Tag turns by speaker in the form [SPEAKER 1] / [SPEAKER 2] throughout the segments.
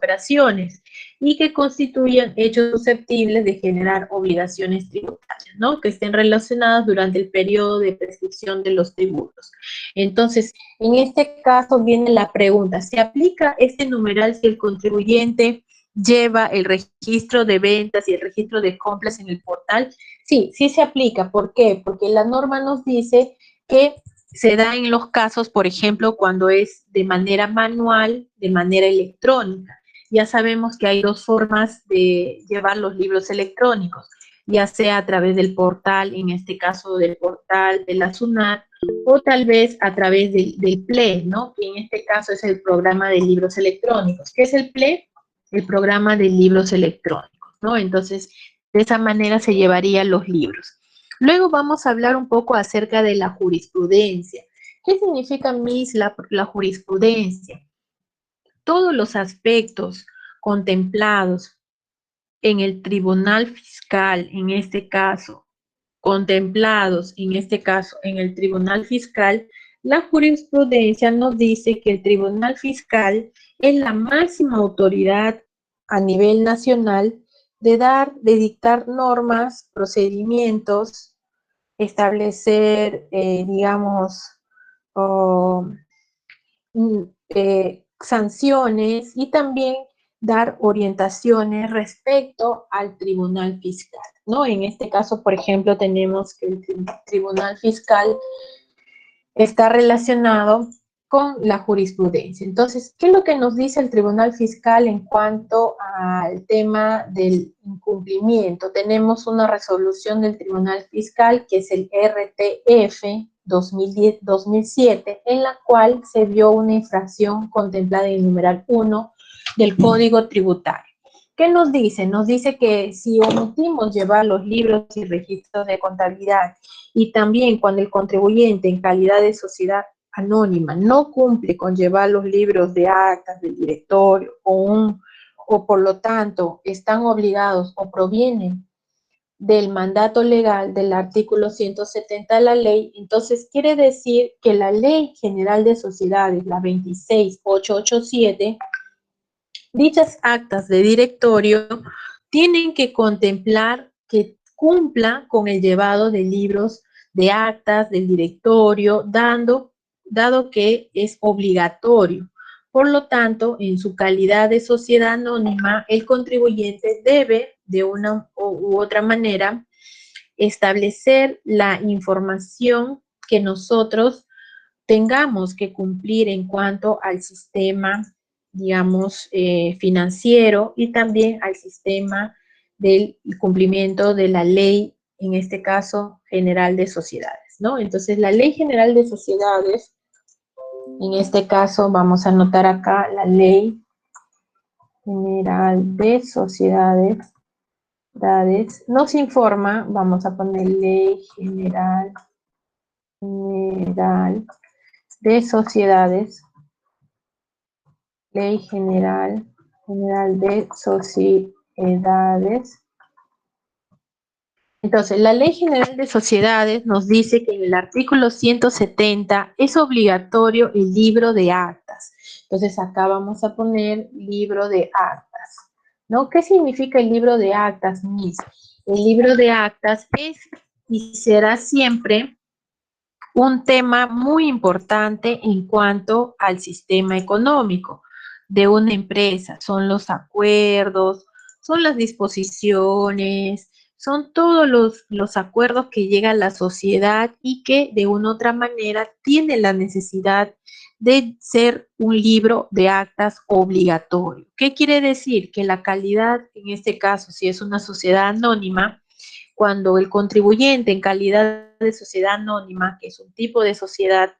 [SPEAKER 1] operaciones y que constituyan hechos susceptibles de generar obligaciones tributarias, ¿no? Que estén relacionadas durante el periodo de prescripción de los tributos. Entonces, en este caso viene la pregunta, ¿se aplica este numeral si el contribuyente lleva el registro de ventas y el registro de compras en el portal? Sí, sí se aplica. ¿Por qué? Porque la norma nos dice que se da en los casos, por ejemplo, cuando es de manera manual, de manera electrónica. Ya sabemos que hay dos formas de llevar los libros electrónicos, ya sea a través del portal, en este caso del portal de la SUNAT, o tal vez a través del PLE, ¿no? Que en este caso es el programa de libros electrónicos. ¿Qué es el PLE? El programa de libros electrónicos, ¿no? Entonces, de esa manera se llevarían los libros. Luego vamos a hablar un poco acerca de la jurisprudencia. ¿Qué significa, Miss, la jurisprudencia? Todos los aspectos contemplados en el tribunal fiscal, en este caso, contemplados en este caso en el tribunal fiscal, la jurisprudencia nos dice que el tribunal fiscal es la máxima autoridad a nivel nacional de dictar normas, procedimientos, establecer, digamos, oh, sanciones y también dar orientaciones respecto al tribunal fiscal, ¿no? En este caso, por ejemplo, tenemos que el tribunal fiscal está relacionado con la jurisprudencia. Entonces, ¿qué es lo que nos dice el tribunal fiscal en cuanto al tema del incumplimiento? Tenemos una resolución del tribunal fiscal que es el RTF 2010-2007, en la cual se vio una infracción contemplada en el numeral 1 del Código Tributario. ¿Qué nos dice? Nos dice que si omitimos llevar los libros y registros de contabilidad y también cuando el contribuyente en calidad de sociedad anónima no cumple con llevar los libros de actas del directorio o por lo tanto están obligados o provienen del mandato legal del artículo 170 de la ley, entonces quiere decir que la Ley General de Sociedades, la 26887, dichas actas de directorio tienen que contemplar que cumpla con el llevado de libros de actas del directorio, dado que es obligatorio. Por lo tanto, en su calidad de sociedad anónima, el contribuyente debe, de una u otra manera, establecer la información que nosotros tengamos que cumplir en cuanto al sistema, digamos, financiero y también al sistema del cumplimiento de la ley, en este caso, general de sociedades, ¿no? Entonces, la ley general de sociedades, en este caso, vamos a anotar acá la ley general de sociedades, nos informa, vamos a poner ley general de sociedades, Ley General de Sociedades. Entonces, la Ley General de Sociedades nos dice que en el artículo 170 es obligatorio el libro de actas. Entonces, acá vamos a poner libro de actas, ¿no? ¿Qué significa el libro de actas, Miss? El libro de actas es y será siempre un tema muy importante en cuanto al sistema económico de una empresa. Son los acuerdos, son las disposiciones, son todos los acuerdos que llega a la sociedad y que de una u otra manera tiene la necesidad de ser un libro de actas obligatorio. ¿Qué quiere decir? Que la calidad, en este caso, si es una sociedad anónima, cuando el contribuyente en calidad de sociedad anónima, que es un tipo de sociedad,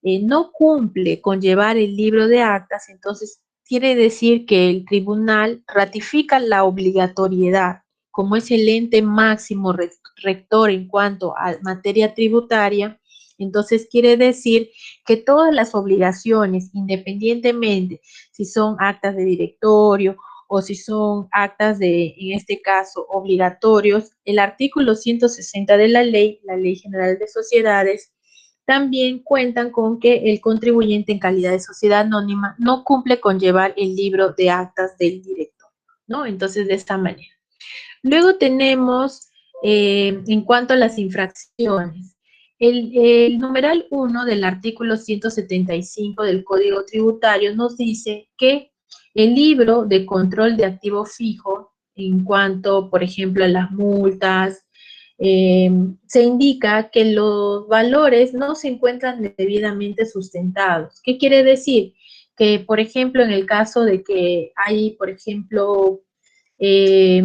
[SPEAKER 1] no cumple con llevar el libro de actas, entonces quiere decir que el tribunal ratifica la obligatoriedad como es el ente máximo rector en cuanto a materia tributaria. Entonces quiere decir que todas las obligaciones, independientemente si son actas de directorio o si son actas de, en este caso, obligatorios, el artículo 160 de la Ley General de Sociedades, también cuentan con que el contribuyente en calidad de sociedad anónima no cumple con llevar el libro de actas del director, ¿no? Entonces, de esta manera. Luego tenemos, en cuanto a las infracciones, el numeral 1 del artículo 175 del Código Tributario nos dice que el libro de control de activo fijo, en cuanto, por ejemplo, a las multas, se indica que los valores no se encuentran debidamente sustentados. ¿Qué quiere decir? Que, por ejemplo, en el caso de que hay, por ejemplo, eh,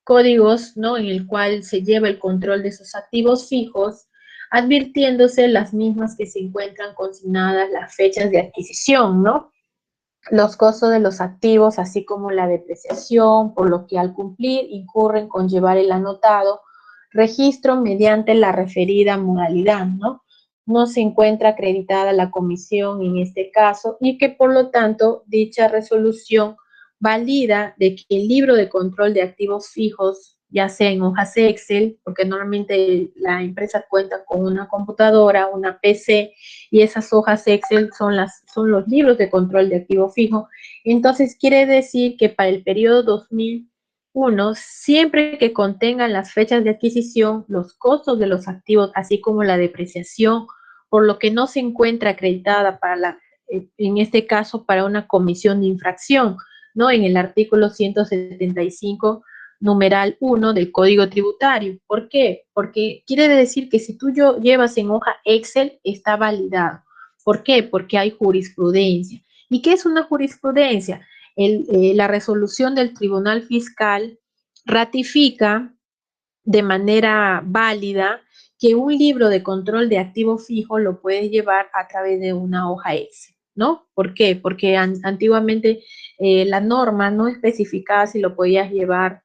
[SPEAKER 1] códigos, ¿no?, en el cual se lleva el control de esos activos fijos, advirtiéndose las mismas que se encuentran consignadas las fechas de adquisición, ¿no? Los costos de los activos, así como la depreciación, por lo que al cumplir incurren con llevar el anotado registro mediante la referida modalidad, ¿no? No se encuentra acreditada la comisión en este caso y que por lo tanto dicha resolución valida de que el libro de control de activos fijos, ya sea en hojas Excel, porque normalmente la empresa cuenta con una computadora, una PC, y esas hojas Excel son los libros de control de activo fijo. Entonces, quiere decir que para el periodo 2001, siempre que contengan las fechas de adquisición, los costos de los activos, así como la depreciación, por lo que no se encuentra acreditada en este caso, para una comisión de infracción, ¿no? En el artículo 175, numeral 1 del Código Tributario. ¿Por qué? Porque quiere decir que si tú llevas en hoja Excel, está validado. ¿Por qué? Porque hay jurisprudencia. ¿Y qué es una jurisprudencia? La resolución del Tribunal Fiscal ratifica de manera válida que un libro de control de activo fijo lo puedes llevar a través de una hoja Excel, ¿no? ¿Por qué? Porque antiguamente la norma no especificaba si lo podías llevar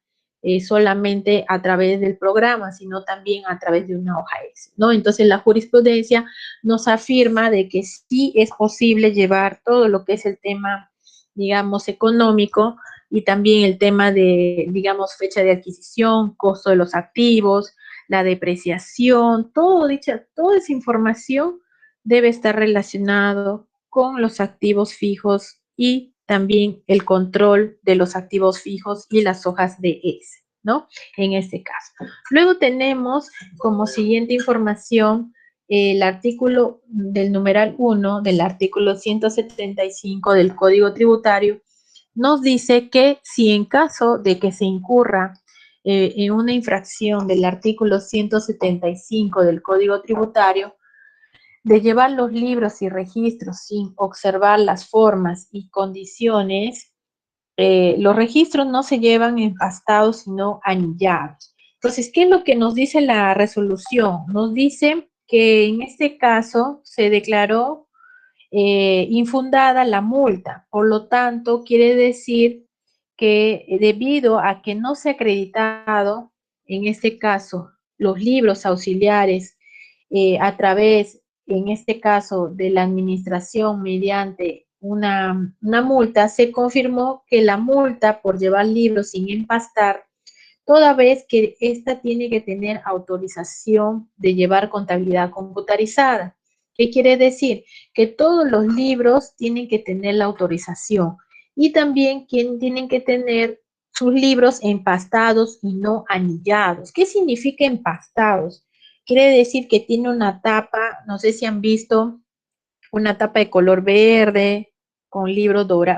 [SPEAKER 1] solamente a través del programa, sino también a través de una hoja Excel, ¿no? Entonces la jurisprudencia nos afirma de que sí es posible llevar todo lo que es el tema, digamos, económico, y también el tema de, digamos, fecha de adquisición, costo de los activos, la depreciación, toda esa información debe estar relacionado con los activos fijos y también el control de los activos fijos y las hojas de Excel, ¿no? En este caso. Luego tenemos como siguiente información el artículo del numeral 1 del artículo 175 del Código Tributario, nos dice que si en caso de que se incurra en una infracción del artículo 175 del Código Tributario, de llevar los libros y registros sin observar las formas y condiciones, los registros no se llevan empastados, sino anillados. Entonces, ¿qué es lo que nos dice la resolución? Nos dice que en este caso se declaró infundada la multa. Por lo tanto, quiere decir que debido a que no se ha acreditado, en este caso, los libros auxiliares a través, en este caso, de la administración mediante una multa, se confirmó que la multa por llevar libros sin empastar, toda vez que ésta tiene que tener autorización de llevar contabilidad computarizada. ¿Qué quiere decir? Que todos los libros tienen que tener la autorización y también tienen que tener sus libros empastados y no anillados. ¿Qué significa empastados? Quiere decir que tiene una tapa, no sé si han visto, una tapa de color verde, con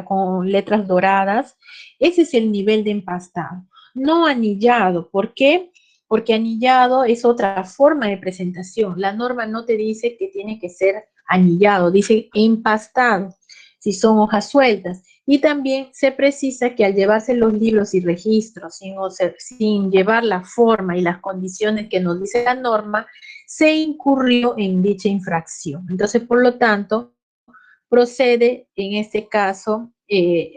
[SPEAKER 1] con letras doradas. Ese es el nivel de empastado. No anillado. ¿Por qué? Porque anillado es otra forma de presentación. La norma no te dice que tiene que ser anillado, dice empastado, si son hojas sueltas. Y también se precisa que al llevarse los libros y registros sin llevar la forma y las condiciones que nos dice la norma, se incurrió en dicha infracción. Entonces, por lo tanto, procede en este caso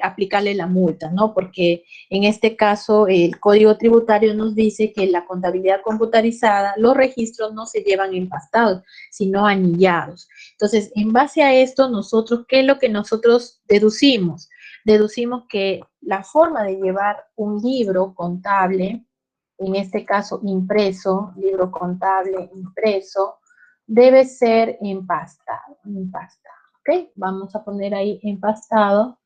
[SPEAKER 1] aplicarle la multa, ¿no? Porque en este caso el Código Tributario nos dice que la contabilidad computarizada, los registros no se llevan empastados, sino anillados. Entonces, en base a esto, nosotros, ¿qué es lo que nosotros deducimos? Deducimos que la forma de llevar un libro contable, en este caso impreso, libro contable impreso, debe ser empastado, empastado, ¿ok? Vamos a poner ahí empastado.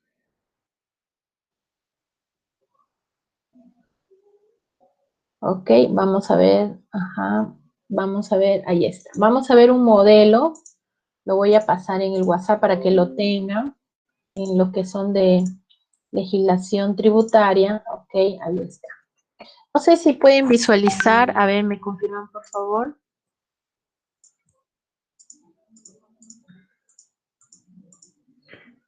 [SPEAKER 1] Ok, vamos a ver, ajá, vamos a ver, ahí está. Vamos a ver un modelo, lo voy a pasar en el WhatsApp para que lo tengan, en lo que son de legislación tributaria, ok, ahí está. No sé si pueden visualizar, a ver, me confirman por favor.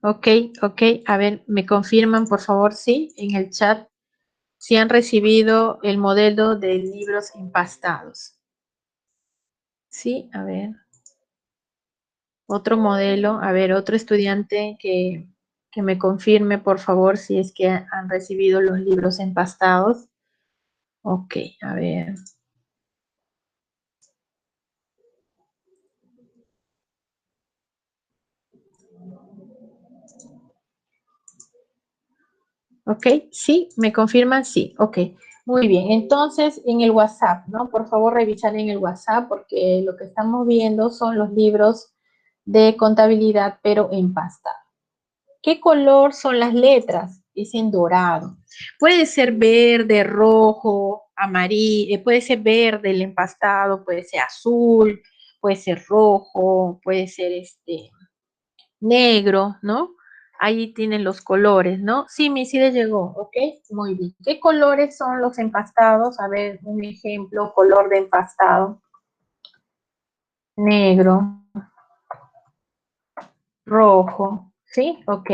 [SPEAKER 1] Ok, ok, a ver, me confirman por favor, sí, en el chat, si han recibido el modelo de libros empastados. Sí, a ver. Otro modelo, a ver, otro estudiante que me confirme, por favor, si es que han recibido los libros empastados. Ok, a ver. Ok, sí, me confirman, sí, ok. Muy bien, entonces en el WhatsApp, ¿no? Por favor, revisar en el WhatsApp porque lo que estamos viendo son los libros de contabilidad, pero empastados. ¿Qué color son las letras? Es en dorado. Puede ser verde, rojo, amarillo, puede ser verde el empastado, puede ser azul, puede ser rojo, puede ser negro, ¿no? Ahí tienen los colores, ¿no? Sí, sí le llegó, ¿ok? Muy bien. ¿Qué colores son los empastados? A ver, un ejemplo, color de empastado. Negro, rojo, ¿sí? Ok.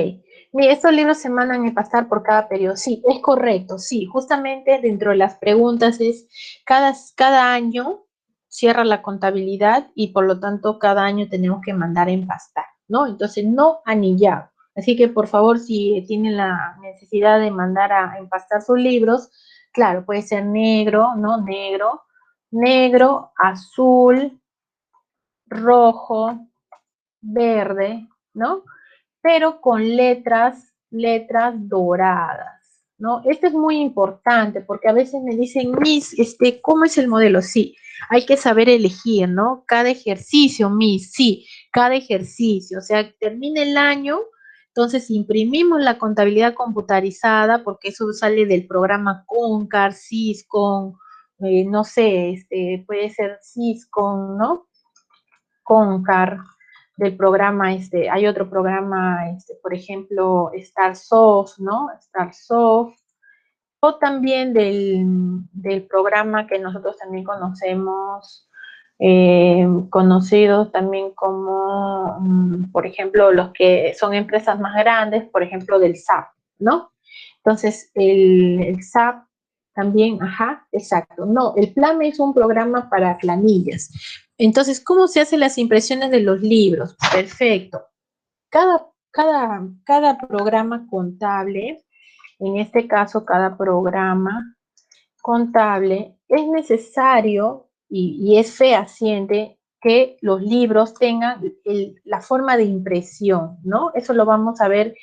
[SPEAKER 1] Mire, estos libros se mandan a pasar por cada periodo. Sí, es correcto, sí. Justamente dentro de las preguntas es, cada año cierra la contabilidad y por lo tanto cada año tenemos que mandar a empastar, ¿no? Entonces, no anillado. Así que por favor, si tienen la necesidad de mandar a empastar sus libros, claro, puede ser negro, ¿no? Negro, negro, azul, rojo, verde, ¿no? Pero con letras doradas, ¿no? Esto es muy importante porque a veces me dicen, Miss, ¿cómo es el modelo? Sí, hay que saber elegir, ¿no? Cada ejercicio, Miss, sí, cada ejercicio, o sea, termina el año, entonces imprimimos la contabilidad computarizada porque eso sale del programa Concar, Syscon, no sé, puede ser Syscon, ¿no? Concar, del programa, hay otro programa, por ejemplo, StarSoft, ¿no? StarSoft, o también del programa que nosotros también conocemos, conocidos también como, por ejemplo, los que son empresas más grandes, por ejemplo, del SAP, ¿no? Entonces, el SAP también, ajá, exacto. No, el PLAM es un programa para planillas. Entonces, ¿cómo se hacen las impresiones de los libros? Perfecto. Cada programa contable, en este caso, cada programa contable, es necesario y es fehaciente que los libros tengan la forma de impresión, ¿no? Eso lo vamos a ver,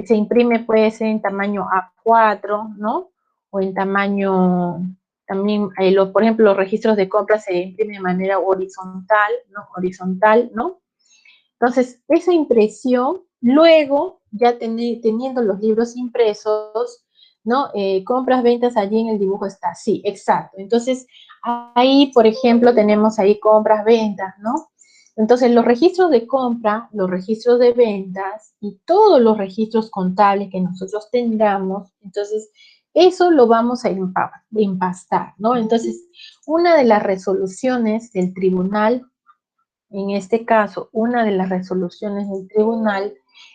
[SPEAKER 1] se imprime puede ser en tamaño A4, ¿no? O en tamaño, también, por ejemplo, los registros de compra se imprimen de manera horizontal, ¿no? Horizontal, ¿no? Entonces, esa impresión, luego, ya teniendo los libros impresos, ¿no? Compras, ventas, allí en el dibujo está, sí, exacto. Entonces, ahí, por ejemplo, tenemos ahí compras, ventas, ¿no? Entonces, los registros de compra, los registros de ventas y todos los registros contables que nosotros tengamos, entonces, eso lo vamos a empastar, ¿no? Entonces, una de las resoluciones del tribunal, en este caso, una de las resoluciones del tribunal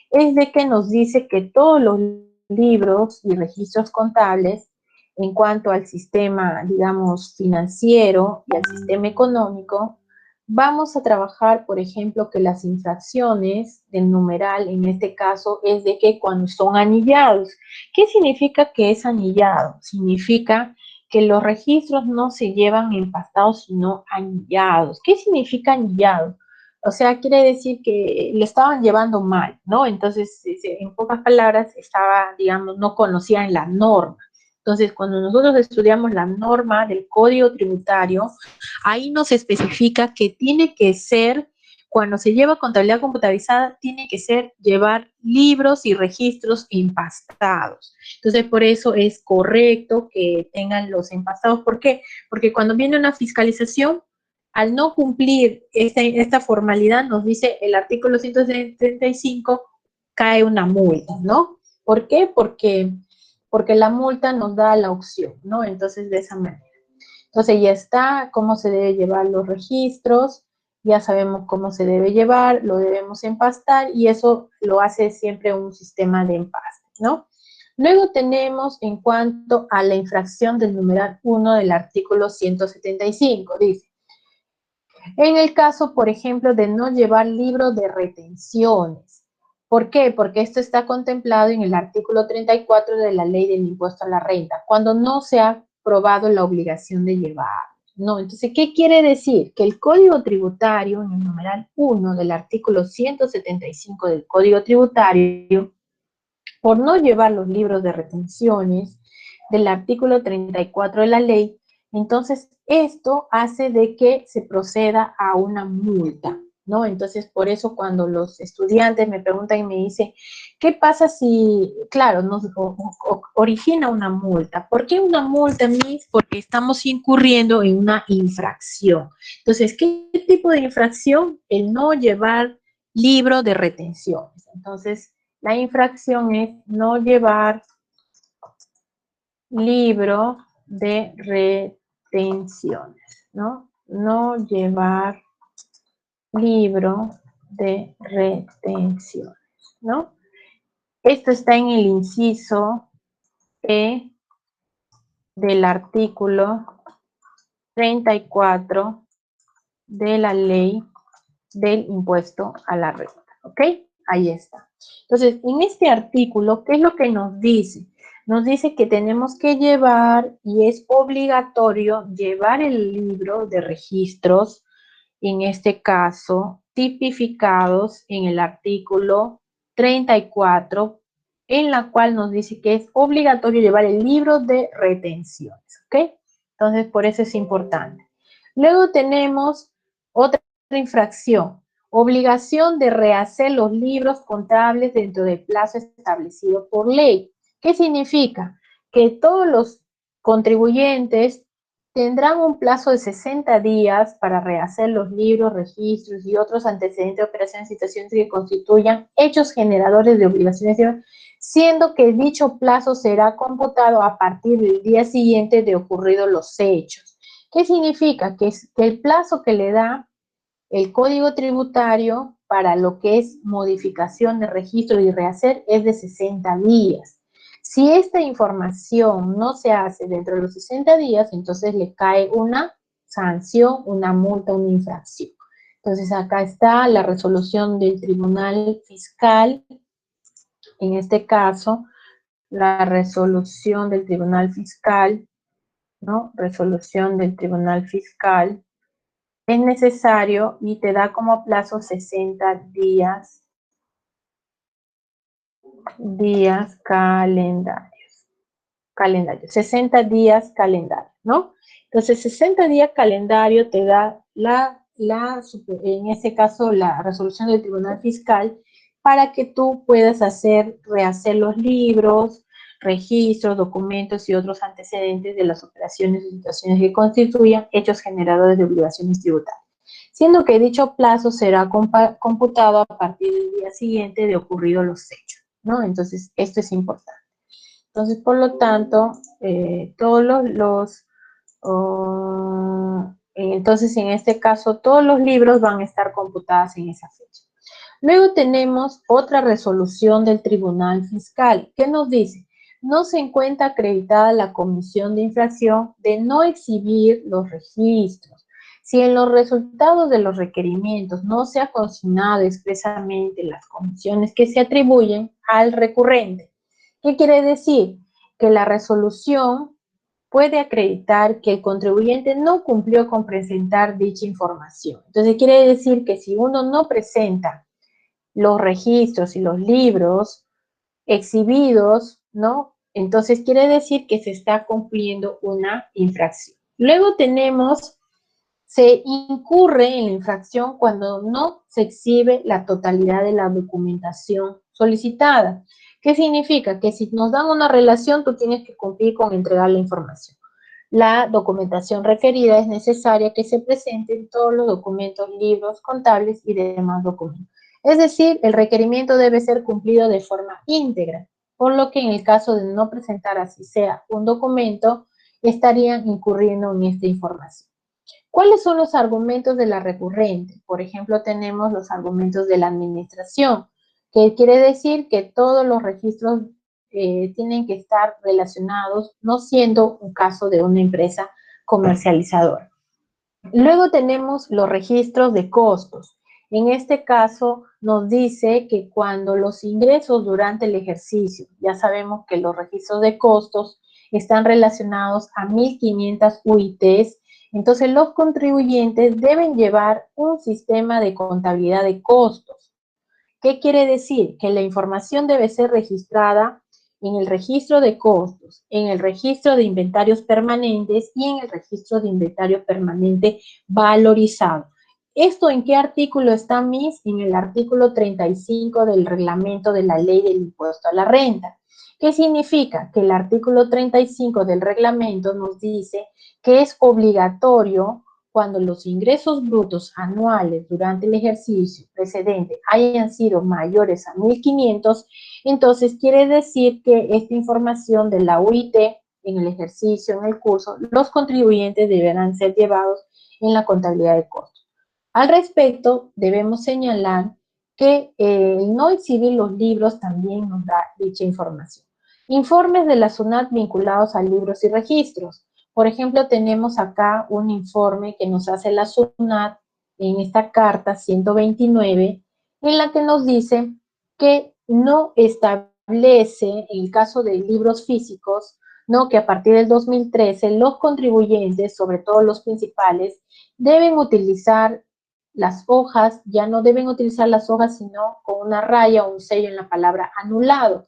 [SPEAKER 1] es de que nos dice que todos los libros y registros contables, en cuanto al sistema, digamos, financiero y al sistema económico, vamos a trabajar, por ejemplo, que las infracciones del numeral, en este caso, es de que cuando son anillados. ¿Qué significa que es anillado? Significa que los registros no se llevan empastados, sino anillados. ¿Qué significa anillado? O sea, quiere decir que le estaban llevando mal, ¿no? Entonces, en pocas palabras, estaba, digamos, no conocían la norma. Entonces, cuando nosotros estudiamos la norma del Código Tributario, ahí nos especifica que tiene que ser, cuando se lleva contabilidad computarizada, tiene que ser llevar libros y registros empastados. Entonces, por eso es correcto que tengan los empastados. ¿Por qué? Porque cuando viene una fiscalización, al no cumplir esta formalidad, nos dice el artículo 175, cae una multa, ¿no? ¿Por qué? Porque la multa nos da la opción, ¿no? Entonces, de esa manera. Entonces, ya está cómo se debe llevar los registros, ya sabemos cómo se debe llevar, lo debemos empastar y eso lo hace siempre un sistema de empaste, ¿no? Luego tenemos en cuanto a la infracción del numeral 1 del artículo 175, dice, en el caso, por ejemplo, de no llevar libro de retenciones. ¿Por qué? Porque esto está contemplado en el artículo 34 de la Ley del Impuesto a la Renta, cuando no se ha probado la obligación de llevar. No, entonces, ¿qué quiere decir? Que el Código Tributario, en el numeral 1 del artículo 175 del Código Tributario, por no llevar los libros de retenciones del artículo 34 de la ley, entonces esto hace de que se proceda a una multa, ¿no? Entonces, por eso cuando los estudiantes me preguntan y me dicen, ¿qué pasa si, claro, nos origina una multa? ¿Por qué una multa, Miss? Porque estamos incurriendo en una infracción. Entonces, ¿qué tipo de infracción? El no llevar libro de retenciones. Entonces, la infracción es no llevar libro de retenciones, ¿no? No llevar libro de retenciones, ¿no? Esto está en el inciso E del artículo 34 de la ley del impuesto a la renta, ¿ok? Ahí está. Entonces, en este artículo, ¿qué es lo que nos dice? Nos dice que tenemos que llevar, y es obligatorio, llevar el libro de registros, en este caso, tipificados en el artículo 34, en la cual nos dice que es obligatorio llevar el libro de retenciones, ¿ok? Entonces, por eso es importante. Luego tenemos otra infracción, obligación de rehacer los libros contables dentro del plazo establecido por ley. ¿Qué significa? Que todos los contribuyentes tendrán un plazo de 60 días para rehacer los libros, registros y otros antecedentes de operaciones y situaciones que constituyan hechos generadores de obligaciones, siendo que dicho plazo será computado a partir del día siguiente de ocurridos los hechos. ¿Qué significa? Que el plazo que le da el Código Tributario para lo que es modificación de registro y rehacer es de 60 días. Si esta información no se hace dentro de los 60 días, entonces le cae una sanción, una multa, una infracción. Entonces acá está la resolución del Tribunal Fiscal, en este caso, la resolución del Tribunal Fiscal, ¿no? Resolución del Tribunal Fiscal, es necesario y te da como plazo 60 días calendarios, 60 días calendario, ¿no? Entonces, 60 días calendario te da en este caso, la resolución del Tribunal Fiscal para que tú puedas rehacer los libros, registros, documentos y otros antecedentes de las operaciones y situaciones que constituyan hechos generadores de obligaciones tributarias, siendo que dicho plazo será computado a partir del día siguiente de ocurridos los hechos, ¿no? Entonces, esto es importante. Entonces, por lo tanto, entonces en este caso, todos los libros van a estar computados en esa fecha. Luego tenemos otra resolución del Tribunal Fiscal, que nos dice, no se encuentra acreditada la comisión de infracción de no exhibir los registros. Si en los resultados de los requerimientos no se ha consignado expresamente las comisiones que se atribuyen al recurrente. ¿Qué quiere decir? Que la resolución puede acreditar que el contribuyente no cumplió con presentar dicha información. Entonces, quiere decir que si uno no presenta los registros y los libros exhibidos, ¿no? Entonces quiere decir que se está cumpliendo una infracción. Luego tenemos, se incurre en la infracción cuando no se exhibe la totalidad de la documentación solicitada. ¿Qué significa? Que si nos dan una relación, tú tienes que cumplir con entregar la información. La documentación requerida es necesaria que se presenten todos los documentos, libros, contables y demás documentos. Es decir, el requerimiento debe ser cumplido de forma íntegra, por lo que en el caso de no presentar así sea un documento, estarían incurriendo en esta información. ¿Cuáles son los argumentos de la recurrente? Por ejemplo, tenemos los argumentos de la administración, que quiere decir que todos los registros tienen que estar relacionados, no siendo un caso de una empresa comercializadora. Luego tenemos los registros de costos. En este caso nos dice que cuando los ingresos durante el ejercicio, ya sabemos que los registros de costos están relacionados a 1.500 UITs, entonces los contribuyentes deben llevar un sistema de contabilidad de costos. ¿Qué quiere decir? Que la información debe ser registrada en el registro de costos, en el registro de inventarios permanentes y en el registro de inventario permanente valorizado. ¿Esto en qué artículo está, Miss? En el artículo 35 del reglamento de la ley del impuesto a la renta. ¿Qué significa? Que el artículo 35 del reglamento nos dice que es obligatorio cuando los ingresos brutos anuales durante el ejercicio precedente hayan sido mayores a 1.500, entonces quiere decir que esta información de la UIT en el ejercicio, en el curso, los contribuyentes deberán ser llevados en la contabilidad de costos. Al respecto, debemos señalar que el no exhibir los libros también nos da dicha información. Informes de la SUNAT vinculados a libros y registros. Por ejemplo, tenemos acá un informe que nos hace la SUNAT en esta carta 129, en la que nos dice que no establece, en el caso de libros físicos, ¿no? Que a partir del 2013 los contribuyentes, sobre todo los principales, deben utilizar las hojas, ya no deben utilizar las hojas, sino con una raya o un sello en la palabra anulado,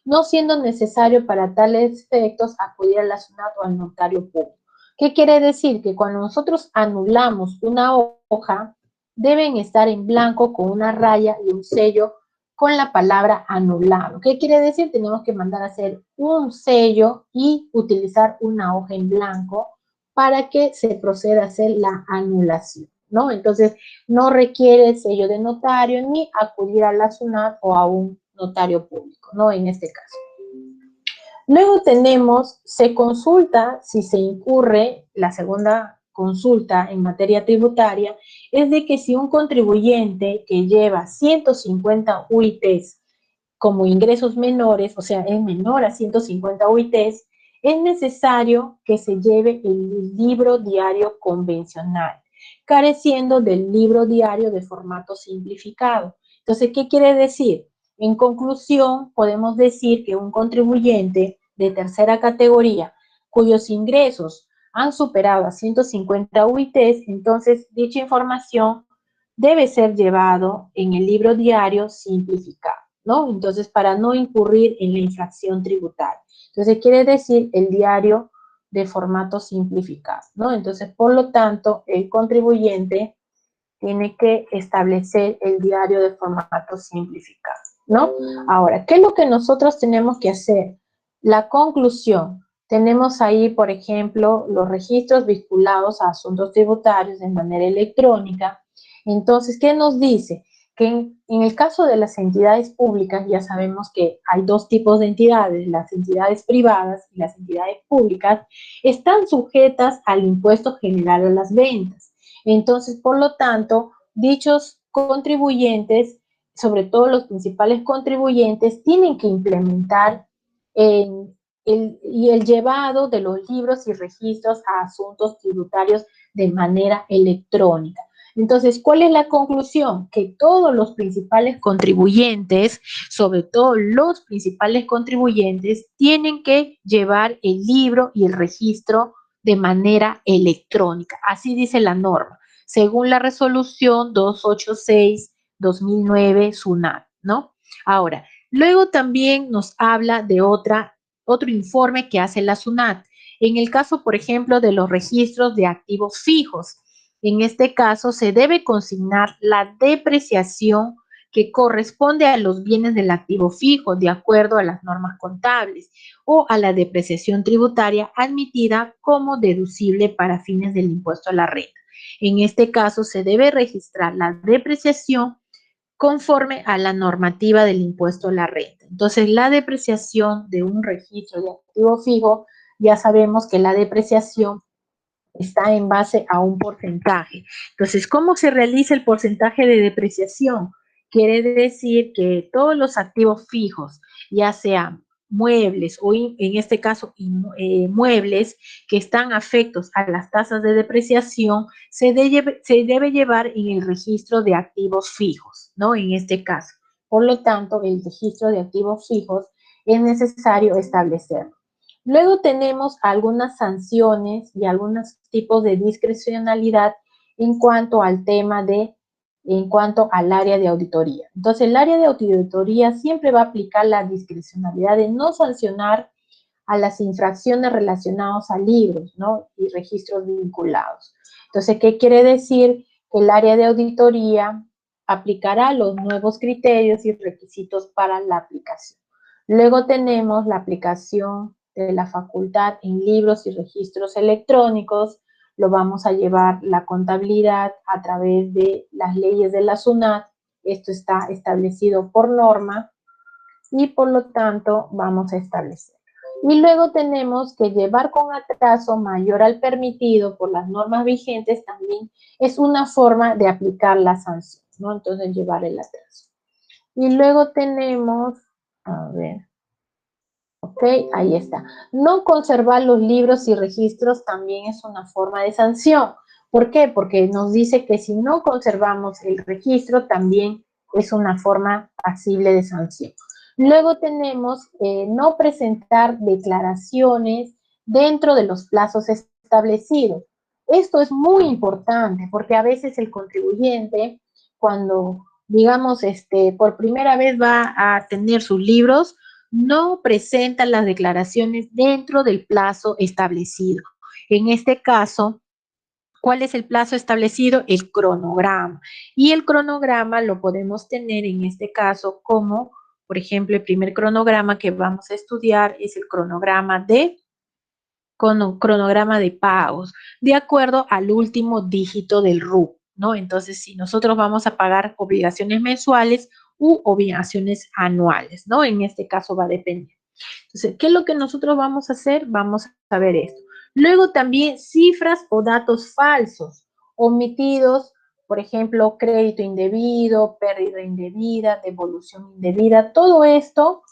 [SPEAKER 1] no siendo necesario para tales efectos acudir a la SUNAT o al notario público. ¿Qué quiere decir? Que cuando nosotros anulamos una hoja, deben estar en blanco con una raya y un sello con la palabra anulado. ¿Qué quiere decir? Tenemos que mandar a hacer un sello y utilizar una hoja en blanco para que se proceda a hacer la anulación, ¿no? Entonces, no requiere sello de notario ni acudir a la SUNAT o a un notario público, ¿no? En este caso. Luego tenemos, se consulta si se incurre, la segunda consulta en materia tributaria, es de que si un contribuyente que lleva 150 UITs como ingresos menores, o sea, es menor a 150 UITs, es necesario que se lleve el libro diario convencional, careciendo del libro diario de formato simplificado. Entonces, ¿qué quiere decir? En conclusión, podemos decir que un contribuyente de tercera categoría cuyos ingresos han superado a 150 UITs, entonces dicha información debe ser llevado en el libro diario simplificado, ¿no? Entonces, para no incurrir en la infracción tributaria. Entonces, quiere decir el diario de formato simplificado, ¿no? Entonces, por lo tanto, el contribuyente tiene que establecer el diario de formato simplificado, ¿no? Ahora, ¿qué es lo que nosotros tenemos que hacer? La conclusión. Tenemos ahí, por ejemplo, los registros vinculados a asuntos tributarios de manera electrónica. Entonces, ¿qué nos dice? Que en el caso de las entidades públicas, ya sabemos que hay dos tipos de entidades, las entidades privadas y las entidades públicas, están sujetas al impuesto general a las ventas. Entonces, por lo tanto, dichos contribuyentes, sobre todo los principales contribuyentes, tienen que implementar el llevado de los libros y registros a asuntos tributarios de manera electrónica. Entonces, ¿cuál es la conclusión? Que todos los principales contribuyentes, sobre todo los principales contribuyentes, tienen que llevar el libro y el registro de manera electrónica. Así dice la norma, según la resolución 286-2009 SUNAT, ¿no? Ahora, luego también nos habla de otra otro informe que hace la SUNAT. En el caso, por ejemplo, de los registros de activos fijos, en este caso se debe consignar la depreciación que corresponde a los bienes del activo fijo de acuerdo a las normas contables o a la depreciación tributaria admitida como deducible para fines del impuesto a la renta. En este caso se debe registrar la depreciación conforme a la normativa del impuesto a la renta. Entonces, la depreciación de un registro de activo fijo, ya sabemos que la depreciación está en base a un porcentaje. Entonces, ¿cómo se realiza el porcentaje de depreciación? Quiere decir que todos los activos fijos, ya sean muebles o en este caso muebles que están afectos a las tasas de depreciación, se debe llevar en el registro de activos fijos, ¿no? En este caso. Por lo tanto, el registro de activos fijos es necesario establecerlo. Luego tenemos algunas sanciones y algunos tipos de discrecionalidad en cuanto al tema en cuanto al área de auditoría. Entonces, el área de auditoría siempre va a aplicar la discrecionalidad de no sancionar a las infracciones relacionadas a libros, ¿no? Y registros vinculados. Entonces, ¿qué quiere decir? Que el área de auditoría aplicará los nuevos criterios y requisitos para la aplicación. Luego tenemos la aplicación de la facultad en libros y registros electrónicos. Lo vamos a llevar la contabilidad a través de las leyes de la SUNAT. Esto está establecido por norma y por lo tanto vamos a establecer. Y luego tenemos que llevar con atraso mayor al permitido por las normas vigentes también es una forma de aplicar la sanción, ¿no? Entonces llevar el atraso. Y luego tenemos, a ver, ok, ahí está. No conservar los libros y registros también es una forma de sanción. ¿Por qué? Porque nos dice que si no conservamos el registro también es una forma pasible de sanción. Luego tenemos no presentar declaraciones dentro de los plazos establecidos. Esto es muy importante porque a veces el contribuyente, cuando, digamos, por primera vez va a tener sus libros, no presenta las declaraciones dentro del plazo establecido. En este caso, ¿cuál es el plazo establecido? El cronograma. Y el cronograma lo podemos tener en este caso como, por ejemplo, el primer cronograma que vamos a estudiar es el cronograma de pagos, de acuerdo al último dígito del RUC, ¿no? Entonces, si nosotros vamos a pagar obligaciones mensuales u obligaciones anuales, ¿no? En este caso va a depender. Entonces, ¿qué es lo que nosotros vamos a hacer? Vamos a ver esto. Luego también cifras o datos falsos, omitidos, por ejemplo, crédito indebido, pérdida indebida, devolución indebida, todo esto,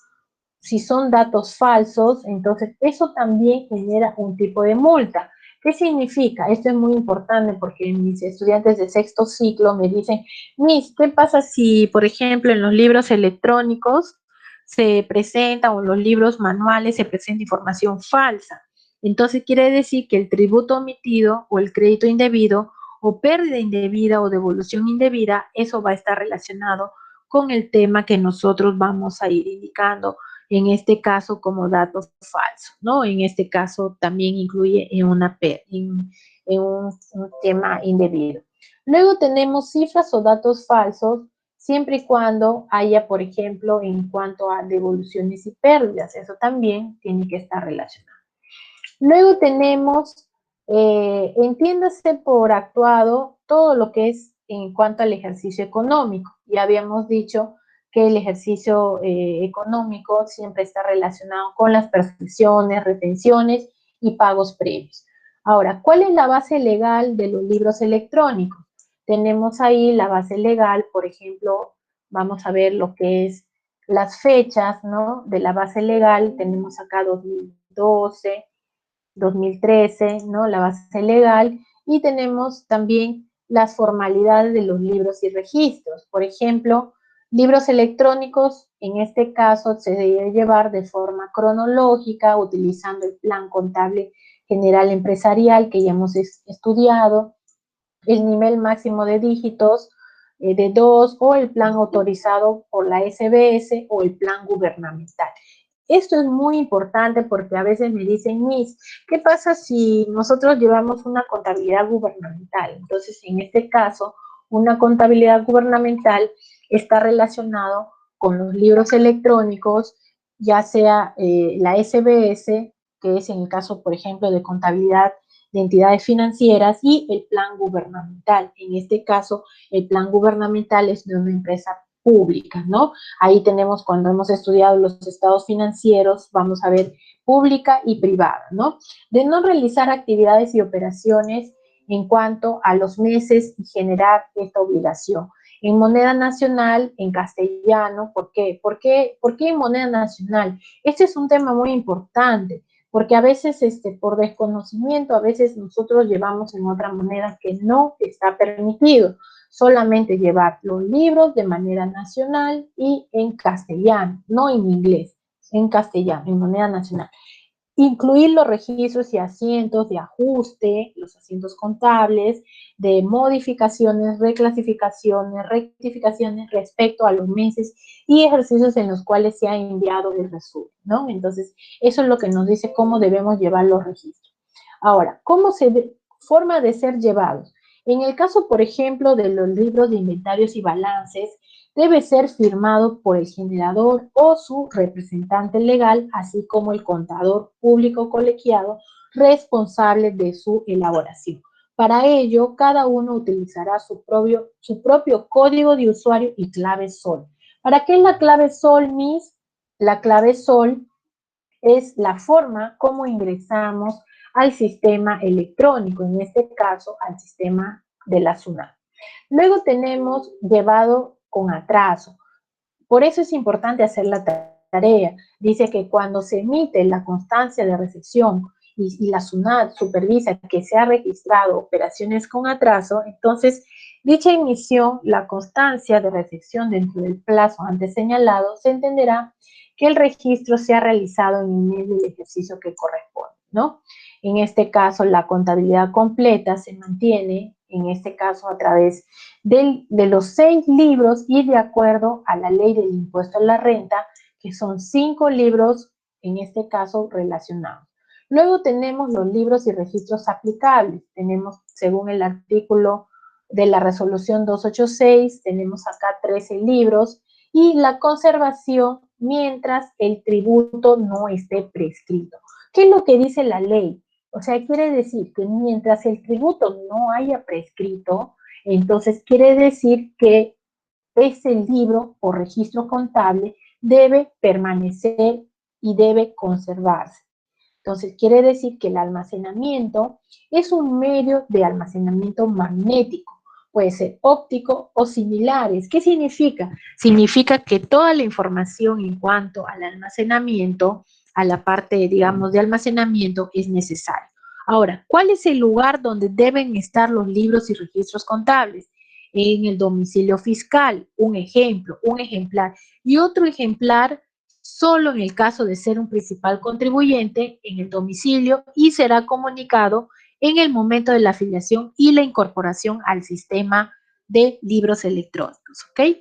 [SPEAKER 1] si son datos falsos, entonces eso también genera un tipo de multa. ¿Qué significa? Esto es muy importante porque mis estudiantes de sexto ciclo me dicen, Miss, ¿qué pasa si, por ejemplo, en los libros electrónicos se presenta o en los libros manuales se presenta información falsa? Entonces quiere decir que el tributo omitido o el crédito indebido o pérdida indebida o devolución indebida, eso va a estar relacionado con el tema que nosotros vamos a ir indicando en este caso como datos falsos, ¿no? En este caso también incluye en un tema indebido. Luego tenemos cifras o datos falsos siempre y cuando haya, por ejemplo, en cuanto a devoluciones y pérdidas. Eso también tiene que estar relacionado. Luego tenemos, entiéndase por actuado todo lo que es en cuanto al ejercicio económico. Ya habíamos dicho que el ejercicio económico siempre está relacionado con las percepciones, retenciones y pagos previos. Ahora, ¿cuál es la base legal de los libros electrónicos? Tenemos ahí la base legal, por ejemplo, vamos a ver lo que es las fechas, ¿no? De la base legal, tenemos acá 2012, 2013, ¿no? La base legal, y tenemos también las formalidades de los libros y registros. Por ejemplo, libros electrónicos, en este caso, se debe llevar de forma cronológica, utilizando el plan contable general empresarial que ya hemos estudiado, el nivel máximo de dígitos de 2 o el plan autorizado por la SBS o el plan gubernamental. esto es muy importante porque a veces me dicen, Miss, ¿qué pasa si nosotros llevamos una contabilidad gubernamental? Entonces, en este caso, una contabilidad gubernamental está relacionado con los libros electrónicos, ya sea la SBS, que es en el caso, por ejemplo, de contabilidad de entidades financieras, y el plan gubernamental. En este caso, el plan gubernamental es de una empresa pública, ¿no? Ahí tenemos, cuando hemos estudiado los estados financieros, vamos a ver pública y privada, ¿no? De no realizar actividades y operaciones en cuanto a los meses y generar esta obligación. En moneda nacional, en castellano, ¿por qué? ¿Por qué en moneda nacional? Este es un tema muy importante, porque a veces por desconocimiento, a veces nosotros llevamos en otra moneda que no está permitido. Solamente llevar los libros de manera nacional y en castellano, no en inglés, en castellano, en moneda nacional. Incluir los registros y asientos de ajuste, los asientos contables, de modificaciones, reclasificaciones, rectificaciones respecto a los meses y ejercicios en los cuales se ha enviado el resumen, ¿no? Entonces, eso es lo que nos dice cómo debemos llevar los registros. Ahora, forma de ser llevados. En el caso, por ejemplo, de los libros de inventarios y balances, debe ser firmado por el generador o su representante legal, así como el contador público colegiado responsable de su elaboración. Para ello, cada uno utilizará su propio código de usuario y clave SOL. ¿Para qué es la clave SOL, Miss? La clave SOL es la forma como ingresamos al sistema electrónico, en este caso al sistema de la SUNAT. Luego tenemos llevado con atraso. Por eso es importante hacer la tarea. Dice que cuando se emite la constancia de recepción y la SUNAT supervisa que se ha registrado operaciones con atraso, entonces dicha emisión, la constancia de recepción dentro del plazo antes señalado, se entenderá que el registro se ha realizado en el mes del ejercicio que corresponde, ¿no? En este caso, la contabilidad completa se mantiene, en este caso, a través de los 6 libros y de acuerdo a la ley del impuesto a la renta, que son 5 libros, en este caso, relacionados. Luego tenemos los libros y registros aplicables. Tenemos, según el artículo de la resolución 286, tenemos acá 13 libros y la conservación mientras el tributo no esté prescrito. ¿Qué es lo que dice la ley? O sea, quiere decir que mientras el tributo no haya prescrito, entonces quiere decir que ese libro o registro contable debe permanecer y debe conservarse. Entonces quiere decir que el almacenamiento es un medio de almacenamiento magnético. Puede ser óptico o similares. ¿Qué significa? Significa que toda la información en cuanto al almacenamiento, a la parte, digamos, de almacenamiento es necesaria. Ahora, ¿cuál es el lugar donde deben estar los libros y registros contables? En el domicilio fiscal, un ejemplo, un ejemplar. Y otro ejemplar solo en el caso de ser un principal contribuyente en el domicilio y será comunicado en el momento de la afiliación y la incorporación al sistema de libros electrónicos, ¿ok?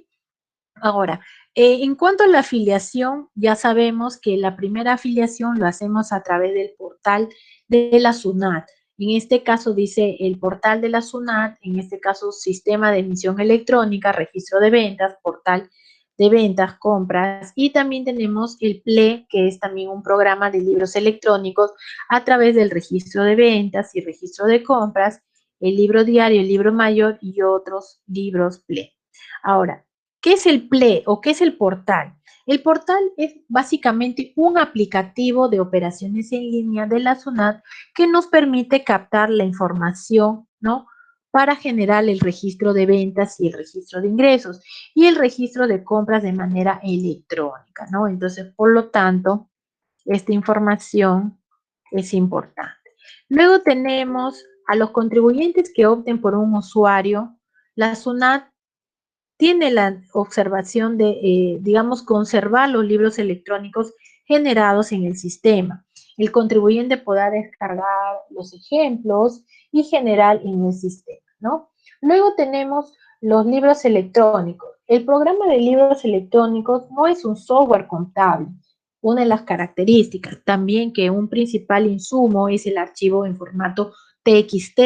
[SPEAKER 1] Ahora, en cuanto a la afiliación, ya sabemos que la primera afiliación lo hacemos a través del portal de la SUNAT. En este caso dice el portal de la SUNAT, en este caso sistema de emisión electrónica, registro de ventas, portal de ventas, compras, y también tenemos el PLE, que es también un programa de libros electrónicos a través del registro de ventas y registro de compras, el libro diario, el libro mayor y otros libros PLE. Ahora, ¿qué es el PLE o qué es el portal? El portal es básicamente un aplicativo de operaciones en línea de la SUNAT que nos permite captar la información, ¿no? Para generar el registro de ventas y el registro de ingresos y el registro de compras de manera electrónica, ¿no? Entonces, por lo tanto, esta información es importante. Luego tenemos a los contribuyentes que opten por un usuario. La SUNAT tiene la observación de, digamos, conservar los libros electrónicos generados en el sistema. El contribuyente podrá descargar los ejemplos y generar en el sistema, ¿no? Luego tenemos los libros electrónicos. El programa de libros electrónicos no es un software contable, una de las características. También que un principal insumo es el archivo en formato TXT.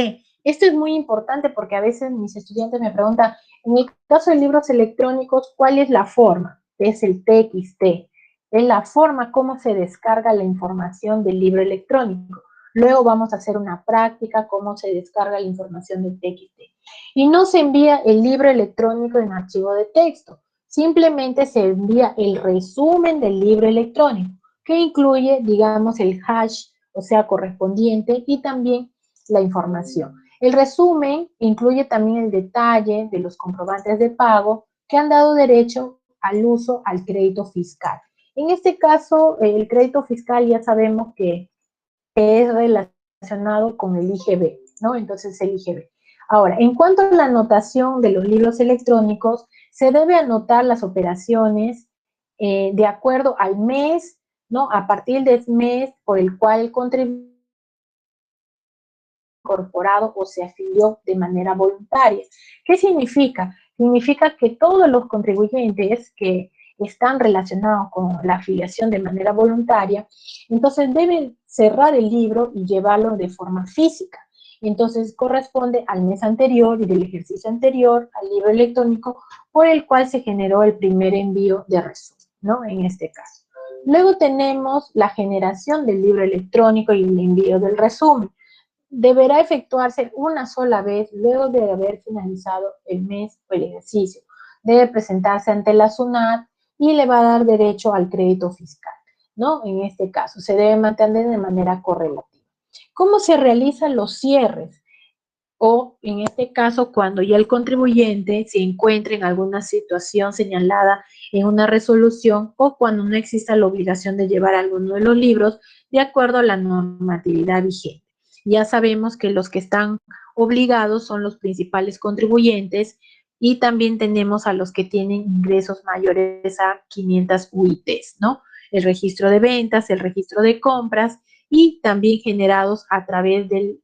[SPEAKER 1] Esto es muy importante porque a veces mis estudiantes me preguntan, en el caso de libros electrónicos, ¿cuál es la forma? Es el TXT. Es la forma como se descarga la información del libro electrónico. Luego vamos a hacer una práctica, cómo se descarga la información del TXT. Y no se envía el libro electrónico en archivo de texto, simplemente se envía el resumen del libro electrónico, que incluye, digamos, el hash, o sea, correspondiente, y también la información. El resumen incluye también el detalle de los comprobantes de pago que han dado derecho al uso al crédito fiscal. En este caso, el crédito fiscal ya sabemos que es relacionado con el IGB, ¿no? Entonces el IGB. Ahora, en cuanto a la anotación de los libros electrónicos, se debe anotar las operaciones de acuerdo al mes, ¿no? A partir del mes por el cual el contribuyente incorporado o se afilió de manera voluntaria. ¿Qué significa? Significa que todos los contribuyentes que están relacionados con la afiliación de manera voluntaria, entonces deben cerrar el libro y llevarlo de forma física. Entonces corresponde al mes anterior y del ejercicio anterior al libro electrónico por el cual se generó el primer envío de resumen, ¿no? En este caso. Luego tenemos la generación del libro electrónico y el envío del resumen. Deberá efectuarse una sola vez luego de haber finalizado el mes o el ejercicio. Debe presentarse ante la SUNAT y le va a dar derecho al crédito fiscal, ¿no? En este caso, se debe mantener de manera correlativa. ¿Cómo se realizan los cierres? O, en este caso, cuando ya el contribuyente se encuentre en alguna situación señalada en una resolución o cuando no exista la obligación de llevar alguno de los libros de acuerdo a la normatividad vigente. Ya sabemos que los que están obligados son los principales contribuyentes y también tenemos a los que tienen ingresos mayores a 500 UITs, ¿no? El registro de ventas, el registro de compras y también generados a través del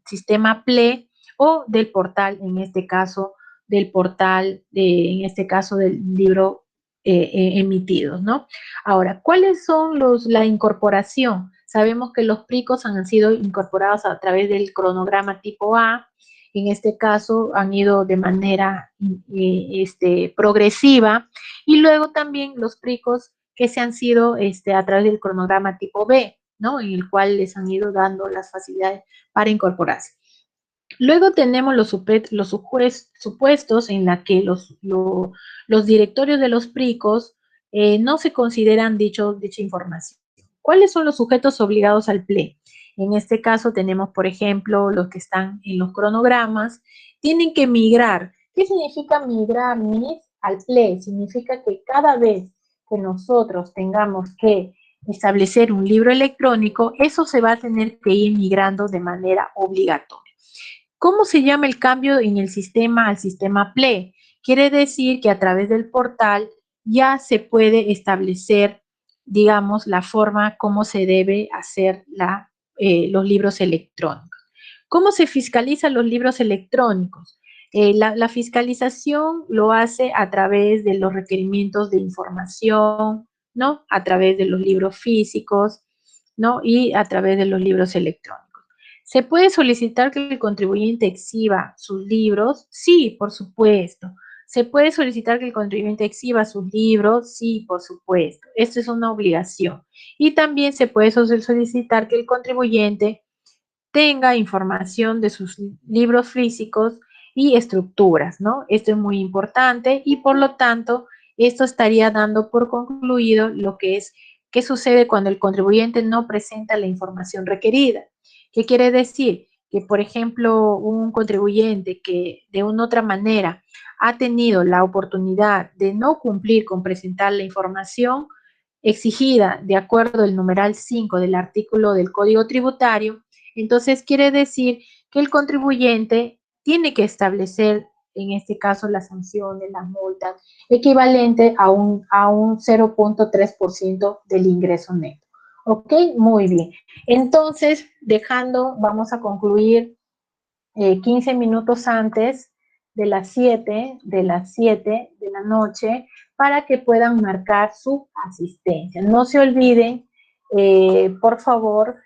[SPEAKER 1] sistema PLE o del portal, en este caso, del portal, en este caso del libro emitidos, ¿no? Ahora, ¿cuáles son la incorporación? Sabemos que los PRICOS han sido incorporados a través del cronograma tipo A, en este caso han ido de manera progresiva, y luego también los PRICOS que se han sido a través del cronograma tipo B, ¿no? En el cual les han ido dando las facilidades para incorporarse. Luego tenemos los supuestos en la que los directorios de los PRICOS no se consideran dicha información. ¿Cuáles son los sujetos obligados al PLE? En este caso tenemos, por ejemplo, los que están en los cronogramas, tienen que migrar. ¿Qué significa migrar, Miss? Al PLE significa que cada vez que nosotros tengamos que establecer un libro electrónico, eso se va a tener que ir migrando de manera obligatoria. ¿Cómo se llama el cambio en el sistema al sistema PLE? Quiere decir que a través del portal ya se puede establecer, digamos, la forma como se debe hacer los libros electrónicos. ¿Cómo se fiscalizan los libros electrónicos? La fiscalización lo hace a través de los requerimientos de información, ¿no? A través de los libros físicos, ¿no? Y a través de los libros electrónicos. ¿Se puede solicitar que el contribuyente exhiba sus libros? Sí, por supuesto. ¿Se puede solicitar que el contribuyente exhiba sus libros? Sí, por supuesto. Esto es una obligación. Y también se puede solicitar que el contribuyente tenga información de sus libros físicos y estructuras, ¿no? Esto es muy importante y por lo tanto, esto estaría dando por concluido lo que es qué sucede cuando el contribuyente no presenta la información requerida. ¿Qué quiere decir? Que, por ejemplo, un contribuyente que de una otra manera ha tenido la oportunidad de no cumplir con presentar la información exigida de acuerdo al numeral 5 del artículo del Código Tributario, entonces quiere decir que el contribuyente tiene que establecer, en este caso, las sanciones, las multas, equivalente a un 0.3% del ingreso neto. ¿Ok? Muy bien. Entonces, vamos a concluir 15 minutos antes de las 7 de la noche para que puedan marcar su asistencia. No se olviden, por favor,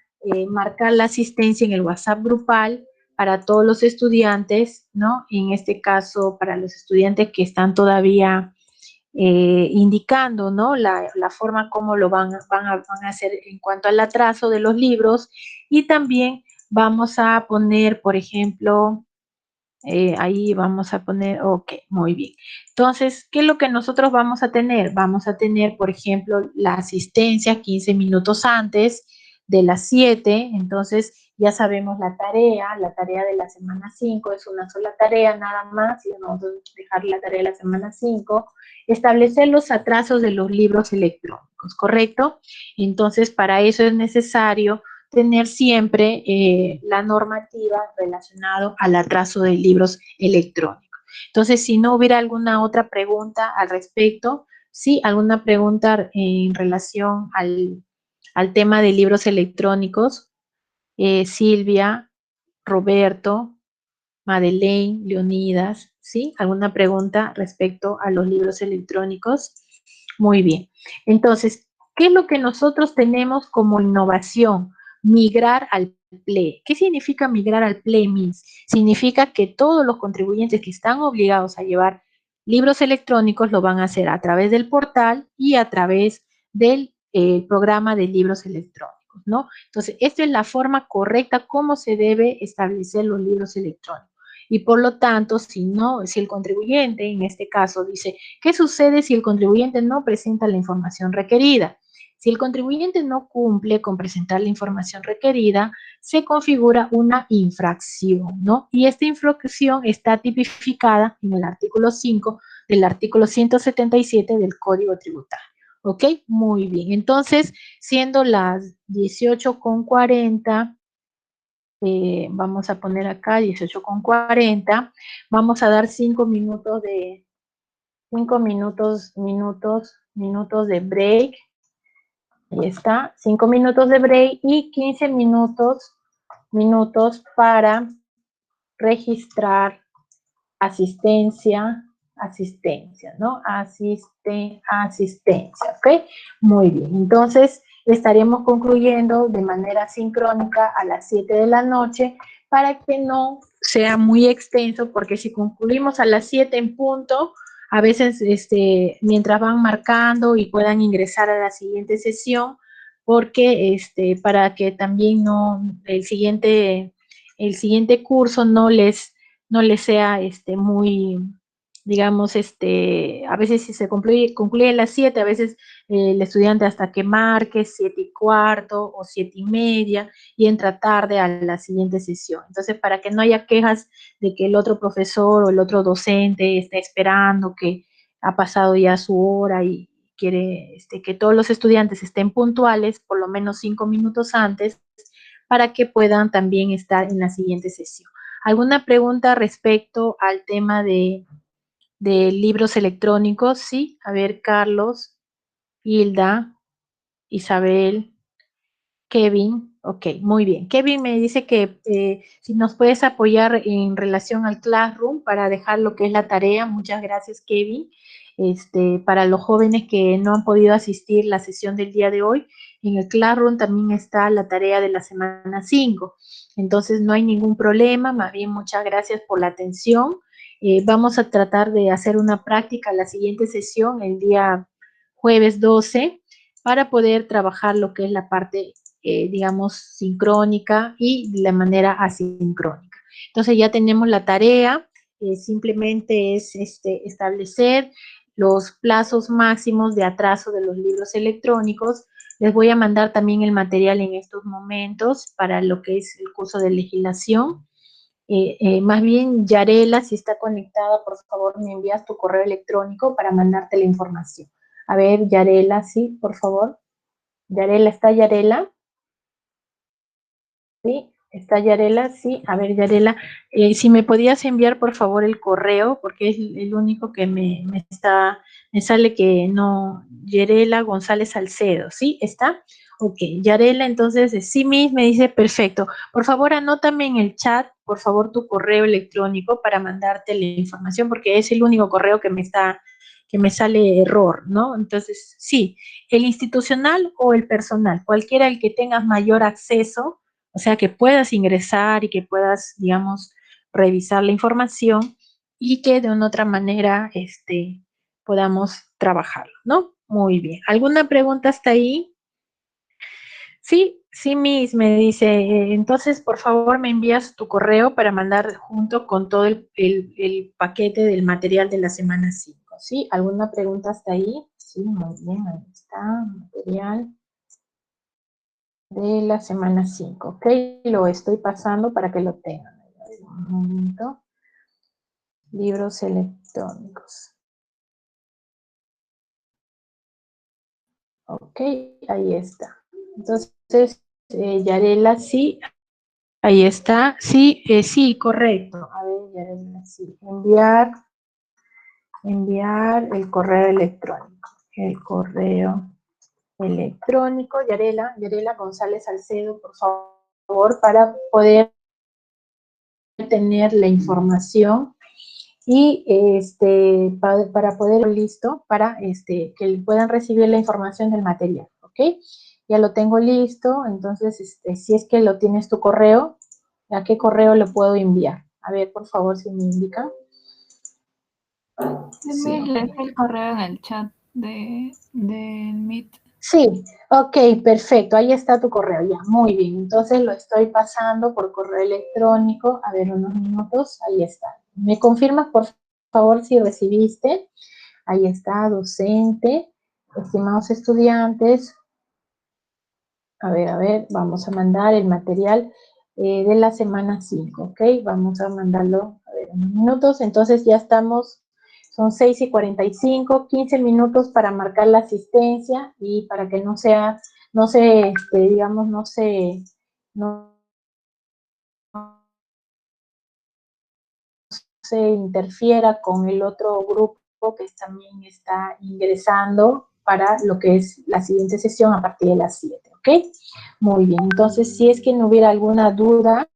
[SPEAKER 1] marcar la asistencia en el WhatsApp grupal para todos los estudiantes, ¿no? En este caso, para los estudiantes que están todavía indicando, ¿no? La forma como lo van a hacer en cuanto al atraso de los libros, y también vamos a poner, por ejemplo, ahí vamos a poner, ok, muy bien. Entonces, ¿qué es lo que nosotros vamos a tener? Vamos a tener, por ejemplo, la asistencia 15 minutos antes de las 7, entonces ya sabemos la tarea de la semana 5 es una sola tarea nada más, y vamos a dejar la tarea de la semana 5, establecer los atrasos de los libros electrónicos, ¿correcto? Entonces, para eso es necesario tener siempre la normativa relacionada al atraso de libros electrónicos. Entonces, si no hubiera alguna otra pregunta al respecto, sí, alguna pregunta en relación al tema de libros electrónicos, Silvia, Roberto, Madeleine, Leonidas, ¿sí? ¿Alguna pregunta respecto a los libros electrónicos? Muy bien. Entonces, ¿qué es lo que nosotros tenemos como innovación? Migrar al PLE. ¿Qué significa migrar al PLE, Miss? Significa que todos los contribuyentes que están obligados a llevar libros electrónicos lo van a hacer a través del portal y a través del programa de libros electrónicos, ¿no? Entonces, esta es la forma correcta como se debe establecer los libros electrónicos. Y por lo tanto, si el contribuyente, en este caso, dice, ¿qué sucede si el contribuyente no presenta la información requerida? Si el contribuyente no cumple con presentar la información requerida, se configura una infracción, ¿no? Y esta infracción está tipificada en el artículo 5 del artículo 177 del Código Tributario. ¿Ok? Muy bien. Entonces, siendo las 18:40, vamos a poner acá 18:40, vamos a dar 5 minutos de break. Ahí está, 5 minutos de break y 15 minutos para registrar asistencia, ¿no? Asistencia, ¿ok? Muy bien, entonces estaremos concluyendo de manera sincrónica a las 7 de la noche para que no sea muy extenso, porque si concluimos a las 7 en punto, a veces mientras van marcando y puedan ingresar a la siguiente sesión, porque para que también el siguiente curso no les sea muy, digamos, a veces si se concluye a las 7, a veces el estudiante hasta que marque 7:15 o 7:30 y entra tarde a la siguiente sesión. Entonces, para que no haya quejas de que el otro profesor o el otro docente está esperando que ha pasado ya su hora y quiere que todos los estudiantes estén puntuales, por lo menos 5 minutos antes, para que puedan también estar en la siguiente sesión. ¿Alguna pregunta respecto al tema de libros electrónicos? Sí, a ver, Carlos, Hilda, Isabel, Kevin. Ok, muy bien. Kevin me dice que si nos puedes apoyar en relación al Classroom para dejar lo que es la tarea. Muchas gracias, Kevin. Para los jóvenes que no han podido asistir a la sesión del día de hoy, en el Classroom también está la tarea de la semana 5. Entonces no hay ningún problema, más bien muchas gracias por la atención. Vamos a tratar de hacer una práctica la siguiente sesión, el día jueves 12, para poder trabajar lo que es la parte, digamos, sincrónica y de la manera asincrónica. Entonces ya tenemos la tarea, simplemente es establecer los plazos máximos de atraso de los libros electrónicos. Les voy a mandar también el material en estos momentos para lo que es el curso de legislación. Más bien, Yarela, si está conectada, por favor, me envías tu correo electrónico para mandarte la información. A ver, Yarela, sí, por favor. Yarela, ¿está Yarela? Sí, está Yarela, sí. A ver, Yarela, si me podías enviar, por favor, el correo, porque es el único que me sale que no, Yarela González Salcedo, ¿sí? ¿Está? Ok, Yarela, entonces, sí, Miss, me dice, perfecto. Por favor, anótame en el chat, por favor, tu correo electrónico para mandarte la información, porque es el único correo que me sale error, ¿no? Entonces, sí, el institucional o el personal, cualquiera el que tengas mayor acceso, o sea, que puedas ingresar y que puedas, digamos, revisar la información y que de una otra manera, podamos trabajarlo, ¿no? Muy bien. ¿Alguna pregunta hasta ahí? Sí, sí, Miss, me dice, entonces por favor me envías tu correo para mandar junto con todo el paquete del material de la semana 5. ¿Sí? ¿Alguna pregunta hasta ahí? Sí, muy bien, ahí está, material de la semana 5. Ok, lo estoy pasando para que lo tengan. Un momento. Libros electrónicos. Ok, ahí está. Entonces, Yarela, sí, ahí está. Sí, sí, correcto. A ver, Yarela, sí. Enviar el correo electrónico. El correo electrónico, Yarela González Salcedo, por favor, para poder tener la información y para poder listo para que puedan recibir la información del material, ¿ok? Ya lo tengo listo, entonces si es que lo tienes tu correo, ¿a qué correo lo puedo enviar? A ver, por favor, si me indican.
[SPEAKER 2] Sí, lees el correo en el chat del Meet.
[SPEAKER 1] Sí, ok, perfecto, ahí está tu correo, ya, muy bien, entonces lo estoy pasando por correo electrónico, a ver, unos minutos, ahí está. ¿Me confirmas, por favor, si recibiste? Ahí está, docente, estimados estudiantes, a ver, vamos a mandar el material de la semana 5, ¿ok? Vamos a mandarlo, a ver, unos minutos, entonces ya estamos, son 6:45, 15 minutos para marcar la asistencia y para que no sea, digamos, no se interfiera con el otro grupo que también está ingresando para lo que es la siguiente sesión a partir de las 7, ¿ok? Muy bien, entonces si es que no hubiera alguna duda,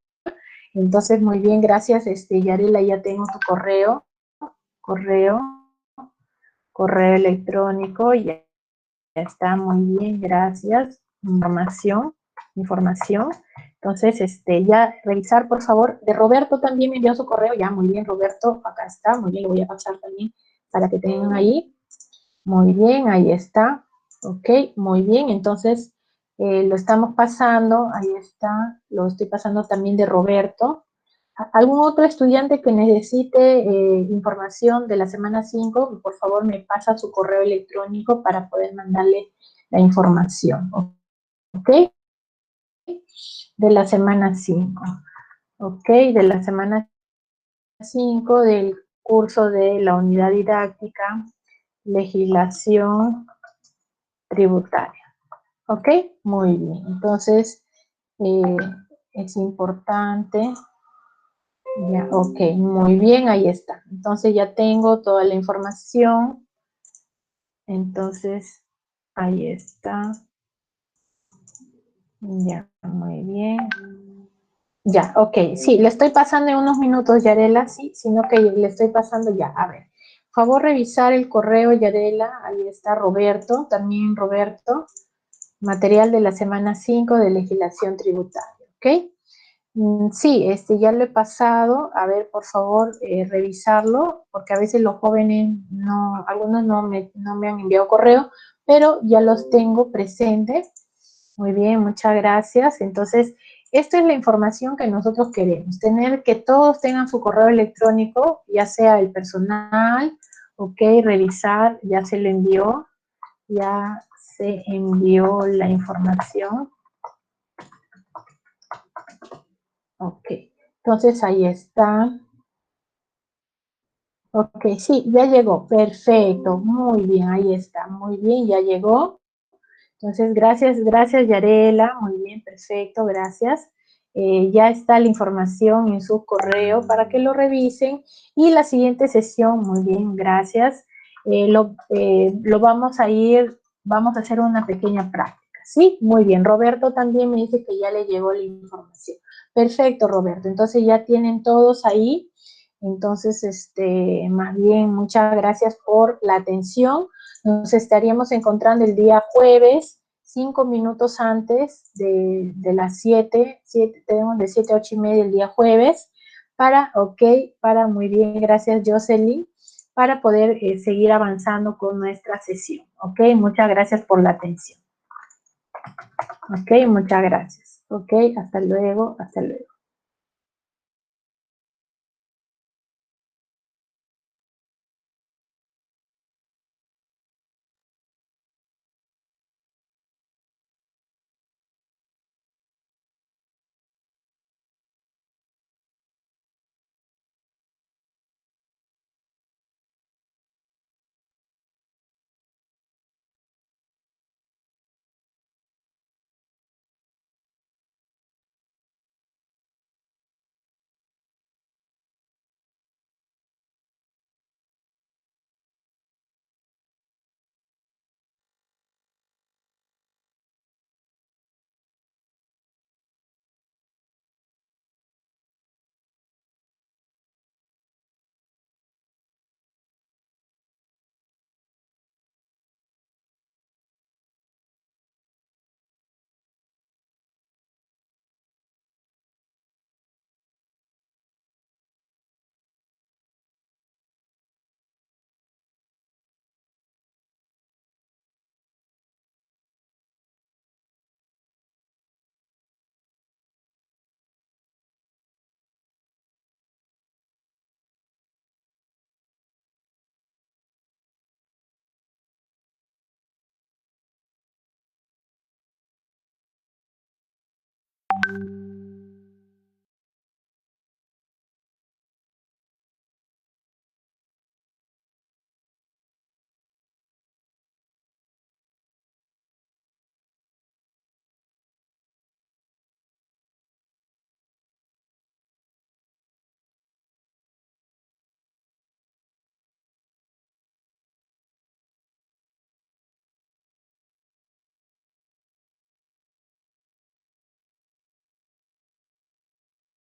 [SPEAKER 1] entonces muy bien, gracias, Yarela, ya tengo tu correo electrónico, ya está, muy bien, gracias, información. Entonces, ya revisar, por favor, de Roberto también me envió su correo, ya, muy bien, Roberto, acá está, muy bien, lo voy a pasar también para que tengan ahí. Muy bien, ahí está, ok, muy bien, entonces, lo estamos pasando, ahí está, lo estoy pasando también de Roberto. ¿Algún otro estudiante que necesite información de la semana 5? Por favor, me pasa su correo electrónico para poder mandarle la información, ¿ok? De la semana 5, ¿ok? De la semana 5 del curso de la unidad didáctica, legislación tributaria, ¿ok? Muy bien, entonces es importante. Ya, ok, muy bien, ahí está. Entonces ya tengo toda la información. Entonces, ahí está. Ya, muy bien. Ya, ok, sí, le estoy pasando en unos minutos, Yarela, sí, sino que le estoy pasando ya. A ver, por favor revisar el correo, Yarela, ahí está Roberto, también Roberto, material de la semana 5 de legislación tributaria, ¿ok? Sí, ya lo he pasado. A ver, por favor, revisarlo, porque a veces los jóvenes no, algunos no me han enviado correo, pero ya los tengo presentes. Muy bien, muchas gracias. Entonces, esta es la información que nosotros queremos, tener que todos tengan su correo electrónico, ya sea el personal, ok, revisar, ya se envió la información. Ok, entonces ahí está. Ok, sí, ya llegó, perfecto, muy bien, ahí está, muy bien, ya llegó. Entonces, gracias Yarela, muy bien, perfecto, gracias. Ya está la información en su correo para que lo revisen. Y la siguiente sesión, muy bien, gracias. Vamos a hacer una pequeña práctica, ¿sí? Muy bien. Roberto también me dice que ya le llegó la información. Perfecto, Roberto. Entonces ya tienen todos ahí. Entonces, más bien, muchas gracias por la atención. Nos estaríamos encontrando el día jueves, 5 minutos antes de las 7, tenemos de 7 a 8 y media el día jueves, para muy bien, gracias Jocelyn, para poder seguir avanzando con nuestra sesión, ¿ok? Muchas gracias por la atención. Ok, muchas gracias. Ok, hasta luego, hasta luego.